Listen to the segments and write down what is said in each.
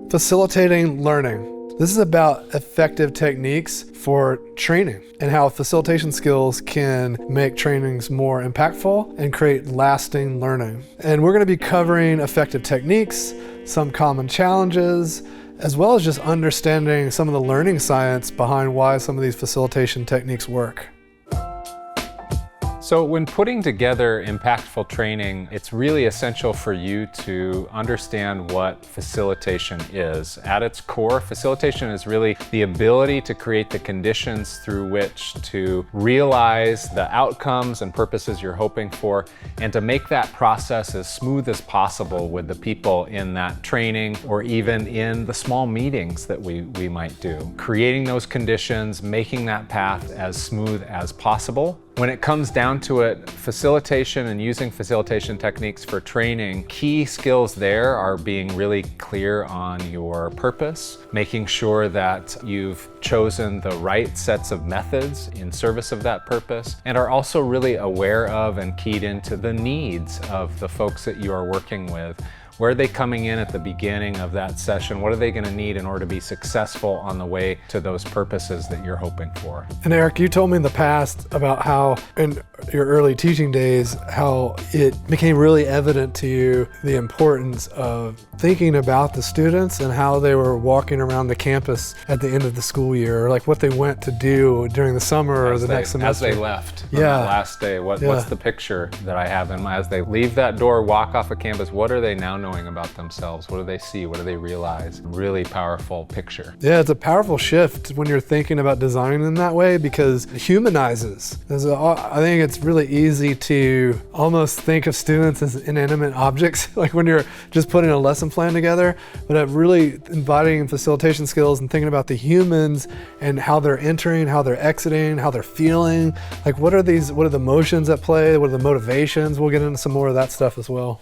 Facilitating learning. This is about effective techniques for training and how facilitation skills can make trainings more impactful and create lasting learning. And we're going to be covering effective techniques, some common challenges, as well as just understanding some of the learning science behind why some of these facilitation techniques work. So when putting together impactful training, it's really essential for you to understand what facilitation is. At its core, facilitation is really the ability to create the conditions through which to realize the outcomes and purposes you're hoping for, and to make that process as smooth as possible with the people in that training or even in the small meetings that we might do. Creating those conditions, making that path as smooth as possible. When it comes down to it, facilitation and using facilitation techniques for training, key skills there are being really clear on your purpose, making sure that you've chosen the right sets of methods in service of that purpose, and are also really aware of and keyed into the needs of the folks that you are working with. Where are they coming in at the beginning of that session? What are they going to need in order to be successful on the way to those purposes that you're hoping for? And Eric, you told me in the past about how in your early teaching days, how it became really evident to you the importance of thinking about the students and how they were walking around the campus at the end of the school year, or like what they went to do during the summer or the next semester. As they left on that last day, what's the picture that I have in mind? As they leave that door, walk off of campus, what are they now knowing about themselves? What do they see? What do they realize? Really powerful picture. Yeah, it's a powerful shift when you're thinking about designing in that way, because it humanizes. I think it's really easy to almost think of students as inanimate objects, like when you're just putting a lesson plan together, but really embodying facilitation skills and thinking about the humans and how they're entering, how they're exiting, how they're feeling. Like what are the emotions at play? What are the motivations? We'll get into some more of that stuff as well.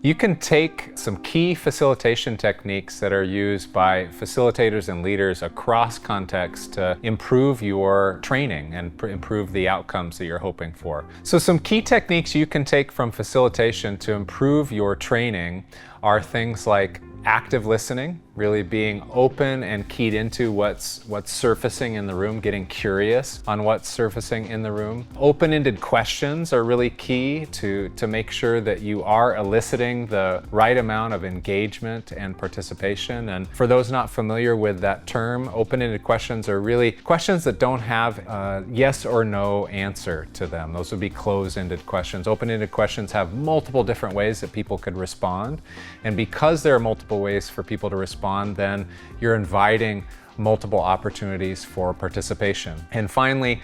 You can take some key facilitation techniques that are used by facilitators and leaders across contexts to improve your training and improve the outcomes that you're hoping for. So some key techniques you can take from facilitation to improve your training are things like active listening, really being open and keyed into what's surfacing in the room, getting curious on what's surfacing in the room. Open-ended questions are really key to make sure that you are eliciting the right amount of engagement and participation. And for those not familiar with that term, open-ended questions are really questions that don't have a yes or no answer to them. Those would be closed-ended questions. Open-ended questions have multiple different ways that people could respond. And because there are multiple ways for people to respond, then you're inviting multiple opportunities for participation. And finally,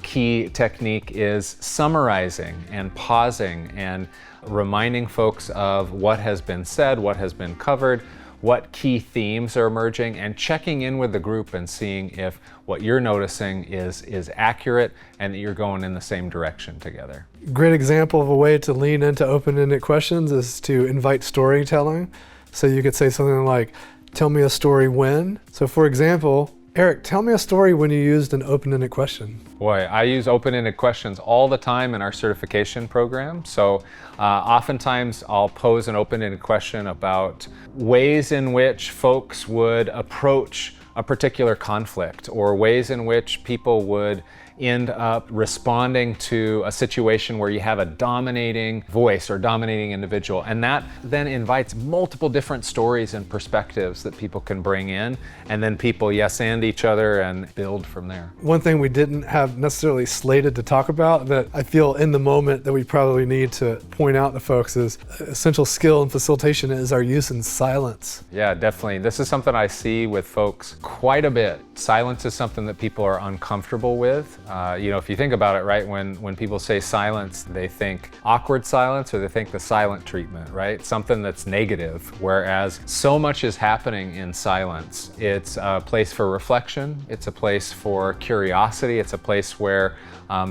key technique is summarizing and pausing and reminding folks of what has been said, what has been covered, what key themes are emerging, and checking in with the group and seeing if what you're noticing is accurate and that you're going in the same direction together. Great example of a way to lean into open-ended questions is to invite storytelling. So you could say something like, tell me a story when. So for example, Eric, tell me a story when you used an open-ended question. Boy, I use open-ended questions all the time in our certification program. So oftentimes I'll pose an open-ended question about ways in which folks would approach a particular conflict, or ways in which people would end up responding to a situation where you have a dominating voice or dominating individual. And that then invites multiple different stories and perspectives that people can bring in, and then people yes and each other and build from there. One thing we didn't have necessarily slated to talk about that I feel in the moment that we probably need to point out to folks is essential skill in facilitation is our use in silence. Yeah, definitely. This is something I see with folks quite a bit. Silence is something that people are uncomfortable with. If you think about it, right, when people say silence, they think awkward silence or they think the silent treatment, right? Something that's negative, whereas so much is happening in silence. It's a place for reflection. It's a place for curiosity. It's a place where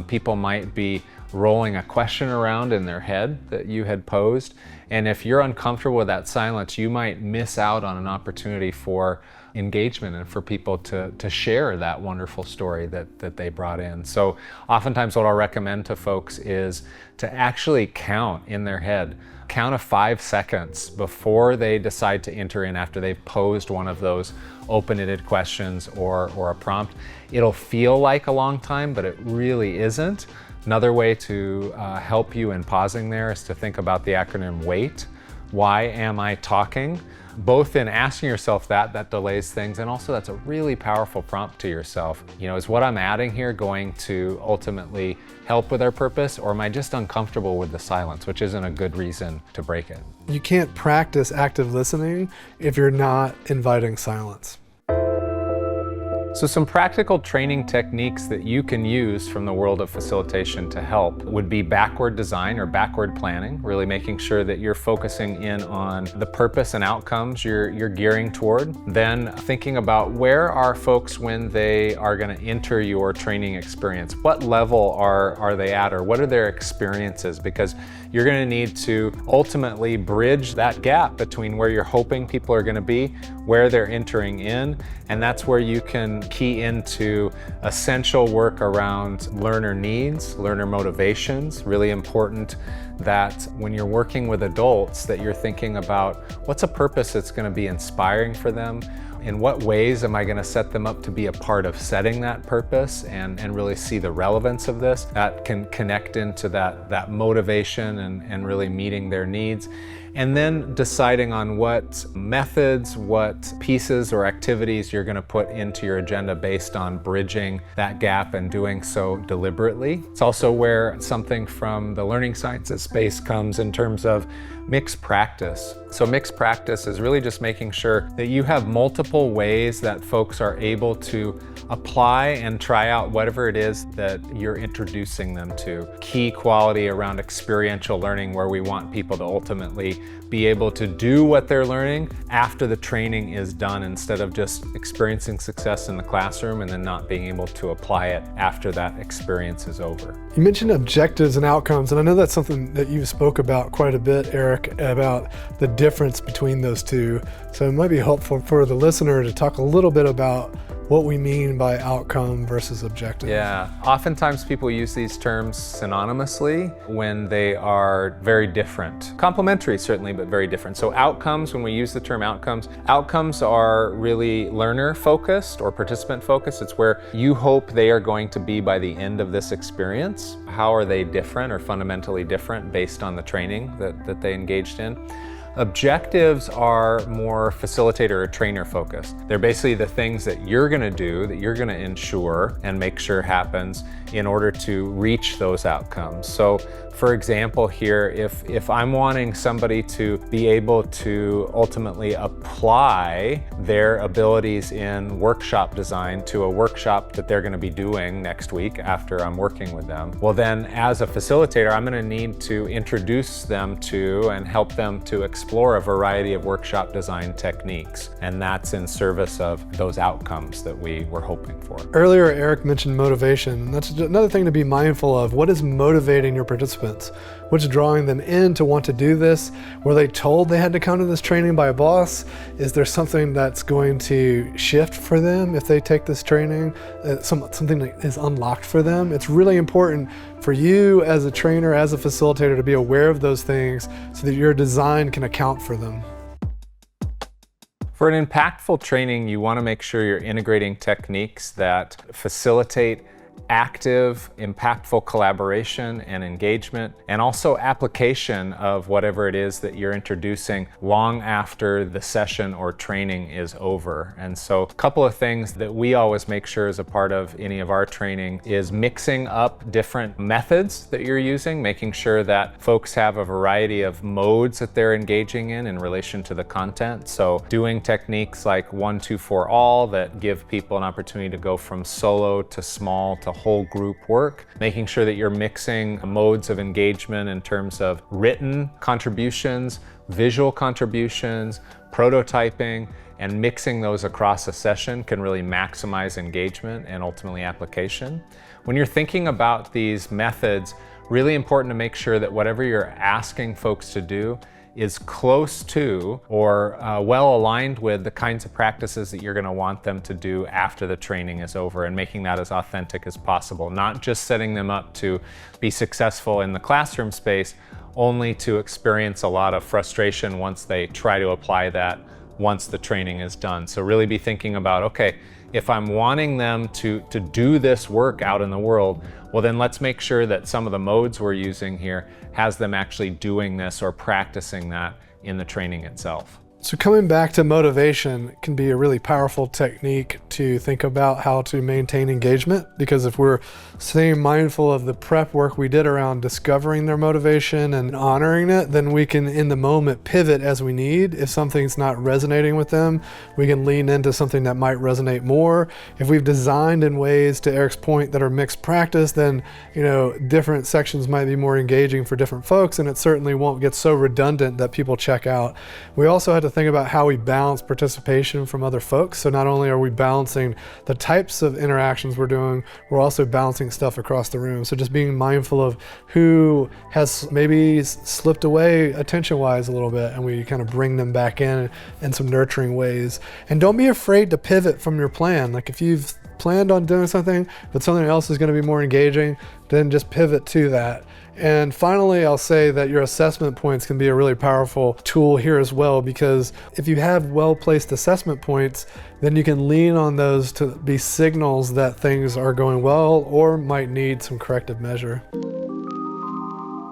people might be rolling a question around in their head that you had posed. And if you're uncomfortable with that silence, you might miss out on an opportunity for engagement and for people to share that wonderful story that they brought in. So oftentimes what I'll recommend to folks is to actually count in their head. Count of 5 seconds before they decide to enter in after they've posed one of those open-ended questions or a prompt. It'll feel like a long time, but it really isn't. Another way to help you in pausing there is to think about the acronym WAIT. Why am I talking? Both in asking yourself that delays things, and also that's a really powerful prompt to yourself. You know, is what I'm adding here going to ultimately help with our purpose, or am I just uncomfortable with the silence, which isn't a good reason to break it? You can't practice active listening if you're not inviting silence. So some practical training techniques that you can use from the world of facilitation to help would be backward design or backward planning, really making sure that you're focusing in on the purpose and outcomes you're gearing toward. Then thinking about where are folks when they are going to enter your training experience. What level are they at, or what are their experiences? Because you're going to need to ultimately bridge that gap between where you're hoping people are going to be, where they're entering in, and that's where you can key into essential work around learner needs, learner motivations. Really important that when you're working with adults that you're thinking about what's a purpose that's going to be inspiring for them. In what ways am I going to set them up to be a part of setting that purpose and really see the relevance of this? That can connect into that motivation and really meeting their needs. And then deciding on what methods, what pieces or activities you're going to put into your agenda based on bridging that gap and doing so deliberately. It's also where something from the learning sciences space comes in terms of mixed practice. So mixed practice is really just making sure that you have multiple ways that folks are able to apply and try out whatever it is that you're introducing them to. Key quality around experiential learning, where we want people to ultimately be able to do what they're learning after the training is done, instead of just experiencing success in the classroom and then not being able to apply it after that experience is over. You mentioned objectives and outcomes, and I know that's something that you spoke about quite a bit, Eric, about the difference between those two. So it might be helpful for the listener to talk a little bit about what we mean by outcome versus objective. Yeah, oftentimes people use these terms synonymously when they are very different. Complementary certainly, but very different. So outcomes, when we use the term outcomes are really learner focused or participant focused. It's where you hope they are going to be by the end of this experience. How are they different or fundamentally different based on the training that they engaged in? Objectives are more facilitator or trainer focused. They're basically the things that you're going to do, that you're going to ensure and make sure happens in order to reach those outcomes. So for example here, if I'm wanting somebody to be able to ultimately apply their abilities in workshop design to a workshop that they're going to be doing next week after I'm working with them, well then as a facilitator I'm going to need to introduce them to and help them to explore a variety of workshop design techniques, and that's in service of those outcomes that we were hoping for. Earlier Eric mentioned motivation, and that's another thing to be mindful of. What is motivating your participants? What's drawing them in to want to do this? Were they told they had to come to this training by a boss? Is there something that's going to shift for them if they take this training? Something that is unlocked for them? It's really important for you as a trainer, as a facilitator, to be aware of those things so that your design can account for them. For an impactful training, you want to make sure you're integrating techniques that facilitate active, impactful collaboration and engagement, and also application of whatever it is that you're introducing long after the session or training is over. And so a couple of things that we always make sure as a part of any of our training is mixing up different methods that you're using, making sure that folks have a variety of modes that they're engaging in relation to the content. So doing techniques like 1, 2, 4 all that give people an opportunity to go from solo to small to whole group work, making sure that you're mixing modes of engagement in terms of written contributions, visual contributions, prototyping, and mixing those across a session can really maximize engagement and ultimately application. When you're thinking about these methods, really important to make sure that whatever you're asking folks to do is close to or well aligned with the kinds of practices that you're going to want them to do after the training is over, and making that as authentic as possible. Not just setting them up to be successful in the classroom space, only to experience a lot of frustration once they try to apply that once the training is done. So really be thinking about, okay, if I'm wanting them to do this work out in the world, well then let's make sure that some of the modes we're using here has them actually doing this or practicing that in the training itself. So coming back to motivation can be a really powerful technique to think about how to maintain engagement, because if we're staying mindful of the prep work we did around discovering their motivation and honoring it, then we can in the moment pivot as we need. If something's not resonating with them, we can lean into something that might resonate more. If we've designed in ways, to Eric's point, that are mixed practice, then different sections might be more engaging for different folks, and it certainly won't get so redundant that people check out. We also had to think about how we balance participation from other folks. So not only are we balancing the types of interactions we're doing, we're also balancing stuff across the room. So just being mindful of who has maybe slipped away attention-wise a little bit, and we kind of bring them back in some nurturing ways. And don't be afraid to pivot from your plan. Like if you've planned on doing something, but something else is going to be more engaging, then just pivot to that. And finally, I'll say that your assessment points can be a really powerful tool here as well, because if you have well-placed assessment points, then you can lean on those to be signals that things are going well or might need some corrective measure.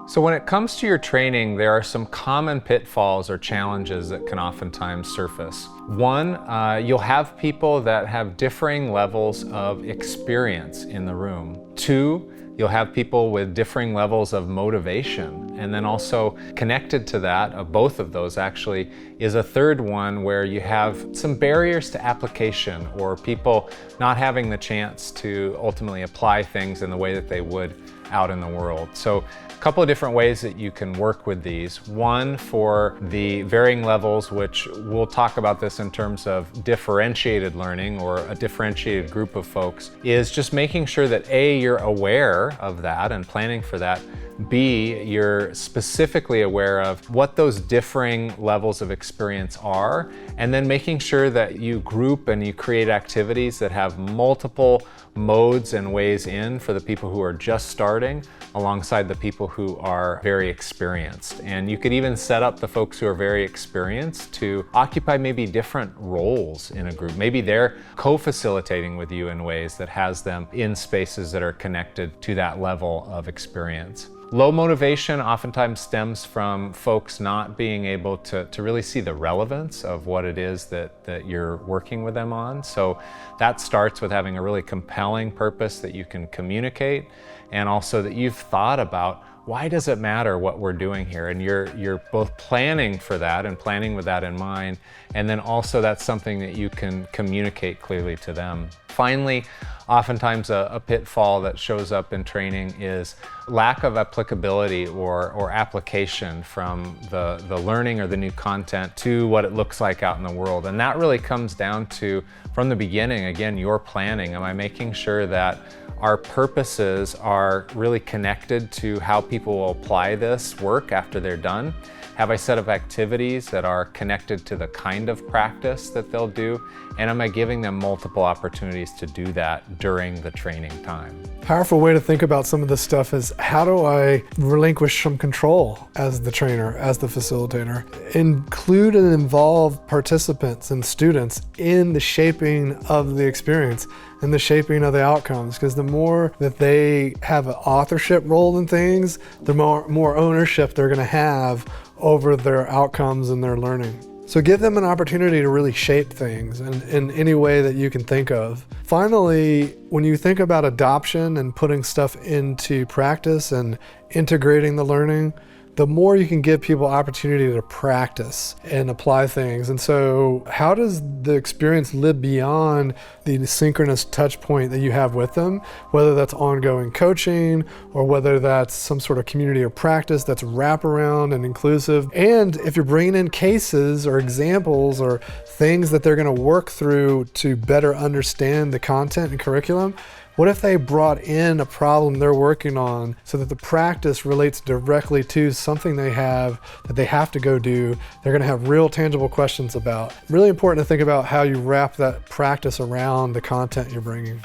So when it comes to your training, there are some common pitfalls or challenges that can oftentimes surface. One, you'll have people that have differing levels of experience in the room. Two, you'll have people with differing levels of motivation. And then also connected to that, of both of those actually, is a third one where you have some barriers to application, or people not having the chance to ultimately apply things in the way that they would out in the world. So a couple of different ways that you can work with these. One, for the varying levels, which we'll talk about this in terms of differentiated learning or a differentiated group of folks, is just making sure that A, you're aware of that and planning for that. B, you're specifically aware of what those differing levels of experience are, and then making sure that you group and you create activities that have multiple modes and ways in for the people who are just starting alongside the people who are very experienced. And you could even set up the folks who are very experienced to occupy maybe different roles in a group. Maybe they're co-facilitating with you in ways that has them in spaces that are connected to that level of experience. Low motivation oftentimes stems from folks not being able to really see the relevance of what it is that you're working with them on. So that starts with having a really compelling purpose that you can communicate, and also that you've thought about, why does it matter what we're doing here? And you're both planning for that and planning with that in mind, and then also that's something that you can communicate clearly to them. Finally, oftentimes a pitfall that shows up in training is lack of applicability or application from the learning or the new content to what it looks like out in the world. And that really comes down to, from the beginning, again, your planning. Am I making sure that our purposes are really connected to how people will apply this work after they're done? Have I set up activities that are connected to the kind of practice that they'll do? And am I giving them multiple opportunities to do that during the training time? Powerful way to think about some of this stuff is, how do I relinquish some control as the trainer, as the facilitator? Include and involve participants and students in the shaping of the experience and the shaping of the outcomes, because the more that they have an authorship role in things, the more ownership they're going to have over their outcomes and their learning. So give them an opportunity to really shape things in any way that you can think of. Finally, when you think about adoption and putting stuff into practice and integrating the learning, the more you can give people opportunity to practice and apply things. And so how does the experience live beyond the synchronous touch point that you have with them, whether that's ongoing coaching or whether that's some sort of community of practice that's wraparound and inclusive? And if you're bringing in cases or examples or things that they're going to work through to better understand the content and curriculum, What if they brought in a problem they're working on so that the practice relates directly to something they have that they have to go do, they're gonna have real tangible questions about. Really important to think about how you wrap that practice around the content you're bringing.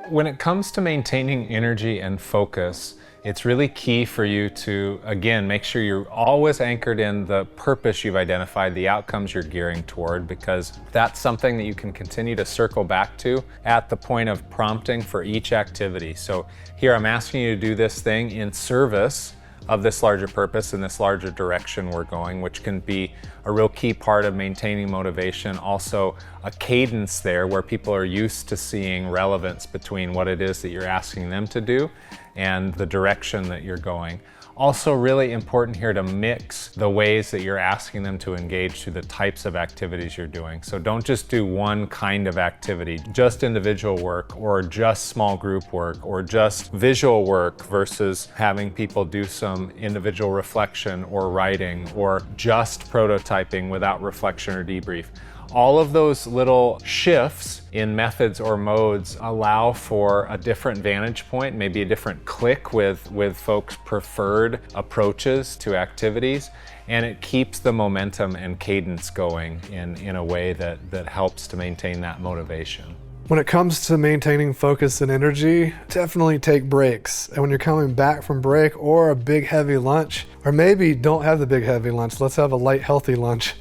When it comes to maintaining energy and focus, it's really key for you to, again, make sure you're always anchored in the purpose you've identified, the outcomes you're gearing toward, because that's something that you can continue to circle back to at the point of prompting for each activity. So here I'm asking you to do this thing in service of this larger purpose and this larger direction we're going, which can be a real key part of maintaining motivation. Also, a cadence there where people are used to seeing relevance between what it is that you're asking them to do and the direction that you're going. Also really important here to mix the ways that you're asking them to engage to the types of activities you're doing. So don't just do one kind of activity, just individual work or just small group work or just visual work versus having people do some individual reflection or writing or just prototyping without reflection or debrief. All of those little shifts in methods or modes allow for a different vantage point, maybe a different click with folks' preferred approaches to activities, and it keeps the momentum and cadence going in a way that helps to maintain that motivation. When it comes to maintaining focus and energy, definitely take breaks. And when you're coming back from break or a big heavy lunch, or maybe don't have the big heavy lunch, let's have a light healthy lunch.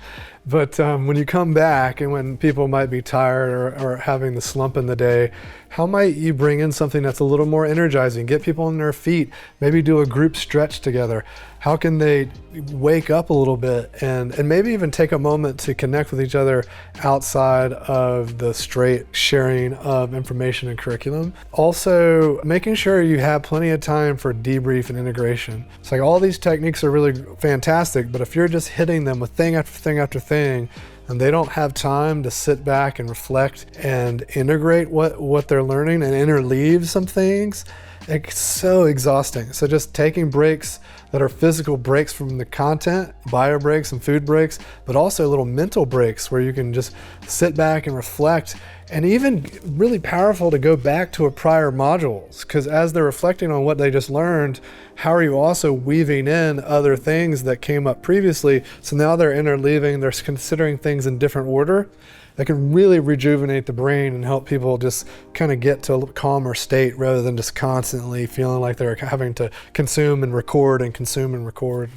But when you come back and when people might be tired or having the slump in the day, how might you bring in something that's a little more energizing? Get people on their feet, maybe do a group stretch together. How can they wake up a little bit and maybe even take a moment to connect with each other outside of the straight sharing of information and curriculum? Also, making sure you have plenty of time for debrief and integration. It's like all these techniques are really fantastic, but if you're just hitting them with thing after thing after thing, and they don't have time to sit back and reflect and integrate what they're learning and interleave some things, it's so exhausting. So just taking breaks that are physical breaks from the content, bio breaks and food breaks, but also little mental breaks where you can just sit back and reflect, and even really powerful to go back to a prior modules, because as they're reflecting on what they just learned, how are you also weaving in other things that came up previously? So now they're interleaving, they're considering things in different order. That can really rejuvenate the brain and help people just kind of get to a calmer state rather than just constantly feeling like they're having to consume and record and consume and record.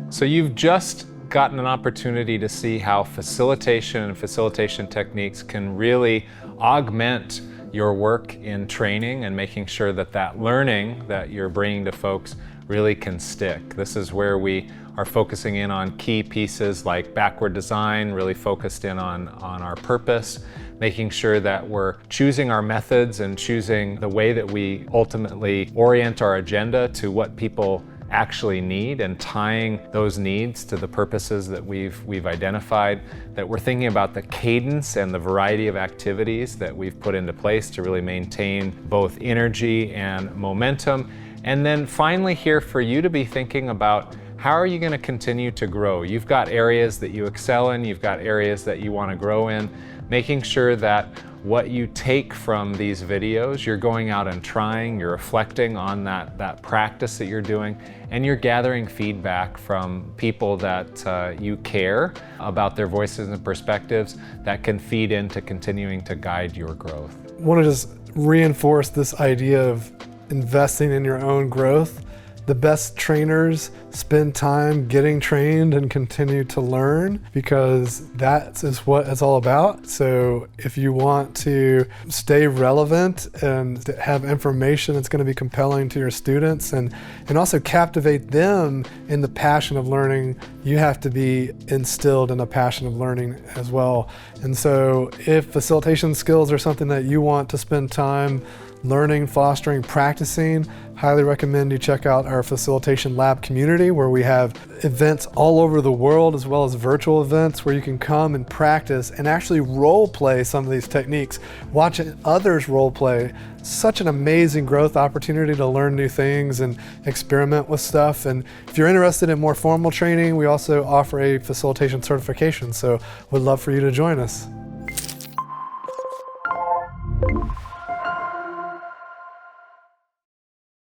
So you've just gotten an opportunity to see how facilitation and facilitation techniques can really augment your work in training and making sure that that learning that you're bringing to folks really can stick. This is where we are focusing in on key pieces like backward design, really focused in on our purpose, making sure that we're choosing our methods and choosing the way that we ultimately orient our agenda to what people actually need and tying those needs to the purposes that we've identified, that we're thinking about the cadence and the variety of activities that we've put into place to really maintain both energy and momentum. And then finally here for you to be thinking about how are you going to continue to grow? You've got areas that you excel in, you've got areas that you want to grow in, making sure that what you take from these videos, you're going out and trying, you're reflecting on that practice that you're doing, and you're gathering feedback from people that you care about their voices and perspectives that can feed into continuing to guide your growth. I want to just reinforce this idea of investing in your own growth. The best trainers spend time getting trained and continue to learn, because that is what it's all about. So if you want to stay relevant and have information that's going to be compelling to your students and also captivate them in the passion of learning, you have to be instilled in a passion of learning as well. And so if facilitation skills are something that you want to spend time learning, fostering, practicing, highly recommend you check out our Facilitation Lab community, where we have events all over the world as well as virtual events where you can come and practice and actually role play some of these techniques. Watching others role play, such an amazing growth opportunity to learn new things and experiment with stuff. And if you're interested in more formal training, we also offer a facilitation certification, so we'd love for you to join us.